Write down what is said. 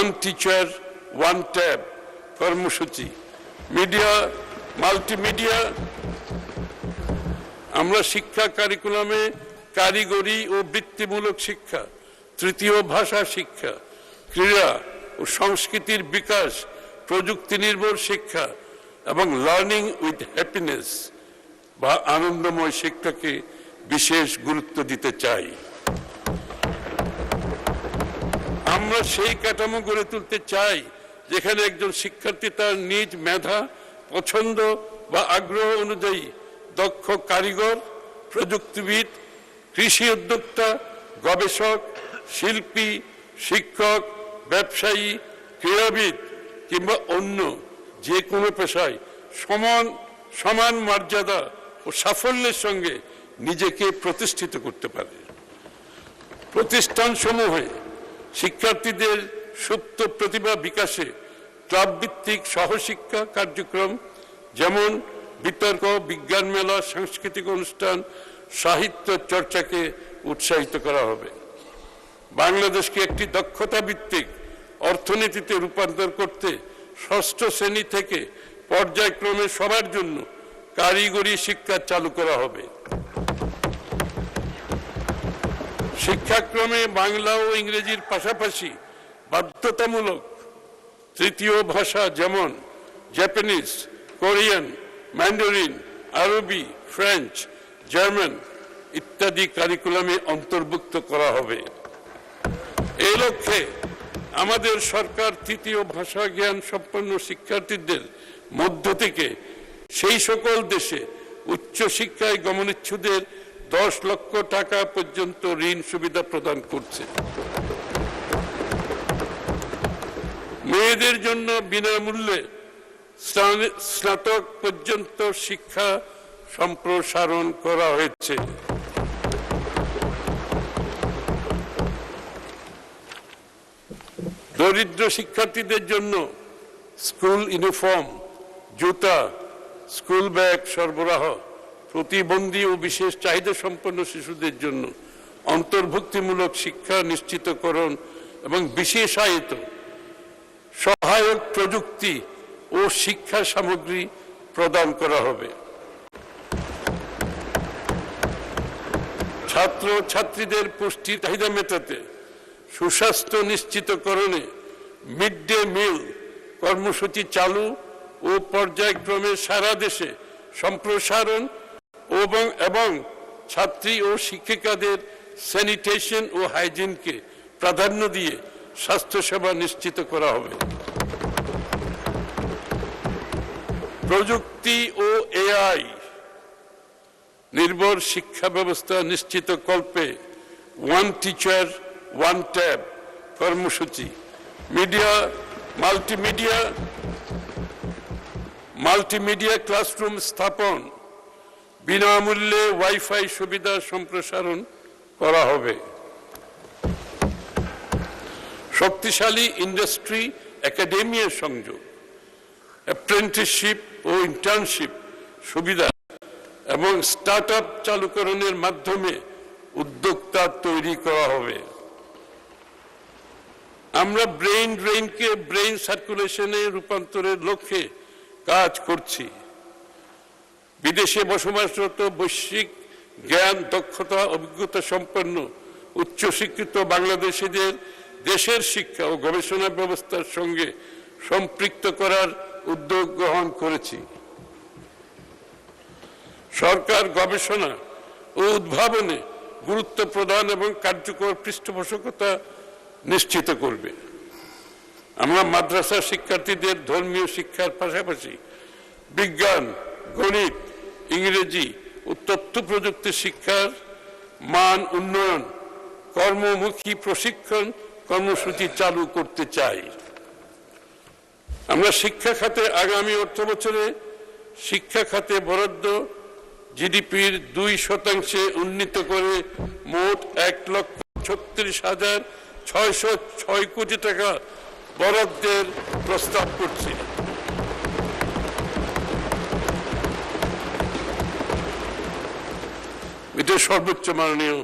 One teacher one tab কর্মসূচি, media multimedia. আমরা শিক্ষা কারিকুলামে কারিগরি ও বৃত্তিমূলক শিক্ষা, তৃতীয় ভাষা শিক্ষা, ক্রীড়া ও সংস্কৃতির বিকাশ, প্রযুক্তি নির্ভর শিক্ষা এবং লার্নিং উইথ হ্যাপিনেস বা আনন্দময় শিক্ষাকে বিশেষ গুরুত্ব দিতে চাই। আমরা সেই কাঠামো গড়ে তুলতে চাই যেখানে একজন শিক্ষার্থী তার নিজ মেধা, পছন্দ বা আগ্রহ অনুযায়ী দক্ষ কারিগর, প্রযুক্তিবিদ, কৃষি উদ্যোক্তা, গবেষক, শিল্পী, শিক্ষক, ব্যবসায়ী, ক্রীড়াবিদ কিংবা অন্য যে কোনো পেশায় সমান মর্যাদা ও সাফল্যের সঙ্গে নিজেকে প্রতিষ্ঠিত করতে পারে। প্রতিষ্ঠানসমূহে শিক্ষার্থীদের সুপ্ত প্রতিভা বিকাশে ক্লাব ভিত্তিক সহশিক্ষা কার্যক্রম যেমন বিতর্ক, বিজ্ঞান মেলা, সাংস্কৃতিক অনুষ্ঠান, সাহিত্য চর্চাকে উৎসাহিত করা হবে। বাংলাদেশকে একটি দক্ষতা ভিত্তিক অর্থনীতিতে রূপান্তর করতে ষষ্ঠ শ্রেণী থেকে পর্যায়ক্রমে সবার জন্য কারিগরি শিক্ষা চালু করা হবে। শিক্ষাক্রমে বাংলা ও ইংরেজির পাশাপাশি বাধ্যতামূলক তৃতীয় ভাষা যেমন জাপানিজ, কোরিয়ান, ম্যান্ডারিন, আরবি, ফ্রেঞ্চ, জার্মান ইত্যাদি কারিকুলামে অন্তর্ভুক্ত করা হবে। এই লক্ষ্যে আমাদের সরকার তৃতীয় ভাষা জ্ঞান সম্পন্ন শিক্ষার্থীদের মধ্য থেকে সেই সকল দেশে উচ্চশিক্ষায় গমনেচ্ছুদের 10 লক্ষ টাকা পর্যন্ত ঋণ সুবিধা প্রদান করছে। মেয়েদের জন্য বিনামূল্যে স্নাতক পর্যন্ত শিক্ষা সম্প্রসারণ করা হয়েছে। দরিদ্র শিক্ষার্থীদের জন্য স্কুল ইউনিফর্ম, জুতা, স্কুল ব্যাগ সরবরাহ, প্রতিবন্ধী ও বিশেষ চাহিদা সম্পন্ন শিশুদের জন্য অন্তর্ভুক্তিমূলক শিক্ষা নিশ্চিতকরণ এবং বিশেষায়িত সহায়ক প্রযুক্তি ও শিক্ষা সামগ্রী প্রদান করা হবে। ছাত্র ছাত্রীদের পুষ্টি চাহিদা মেটাতে সুস্বাস্থ্য নিশ্চিতকরণে মিড ডে মিল কর্মসূচি চালু ও পর্যায়ক্রমে সারা দেশে সম্প্রসারণ এবং ছাত্রী ও শিক্ষিকাদের স্যানিটেশন ও হাইজিনকে প্রাধান্য দিয়ে স্বাস্থ্যসেবা নিশ্চিত করা হবে। প্রযুক্তি ও এআই নির্ভর শিক্ষা ব্যবস্থা নিশ্চিত কল্পে ওয়ান টিচার ওয়ান ট্যাব কর্মসূচি, মিডিয়া মাল্টিমিডিয়া ক্লাসরুম স্থাপন, বিনামূল্যে ওয়াইফাই সুবিধা সম্প্রসারণ করা হবে। শক্তিশালী ইন্ডাস্ট্রি একাডেমিয়ার সংযোগ, অ্যাপ্রেন্টিসশিপ ও ইন্টার্নশিপ সুবিধা এবং স্টার্টআপ চালুকরণের মাধ্যমে উদ্যোক্তা তৈরি করা হবে। আমরা ব্রেইন ড্রেইনকে ব্রেইন সার্কুলেশনে রূপান্তরের লক্ষ্যে কাজ করছি। বিদেশে বসবাসরত বৈশ্বিক জ্ঞান, দক্ষতা, অভিজ্ঞতা সম্পন্ন উচ্চশিক্ষিত বাংলাদেশিদের দেশের শিক্ষা ও গবেষণা ব্যবস্থার সঙ্গে সম্পৃক্ত করার উদ্যোগ গ্রহণ করেছি। সরকার গবেষণা ও উদ্ভাবনে গুরুত্ব প্রদান এবং কার্যকর পৃষ্ঠপোষকতা নিশ্চিত করবে। আমরা মাদ্রাসা শিক্ষার্থীদের ধর্মীয় শিক্ষার পাশাপাশি বিজ্ঞান, গণিত, ইংরেজি ও তথ্য প্রযুক্তি শিক্ষার মান উন্নয়ন, কর্মমুখী প্রশিক্ষণ কর্মসূচি চালু করতে চাই। আমরা শিক্ষা খাতে আগামী অর্থবছরে শিক্ষা খাতে বরাদ্দ জিডিপির 2% উন্নীত করে মোট 1,36,606 কোটি টাকা বরাদ্দের প্রস্তাব করছি। এটা সর্বোচ্চ মাননীয়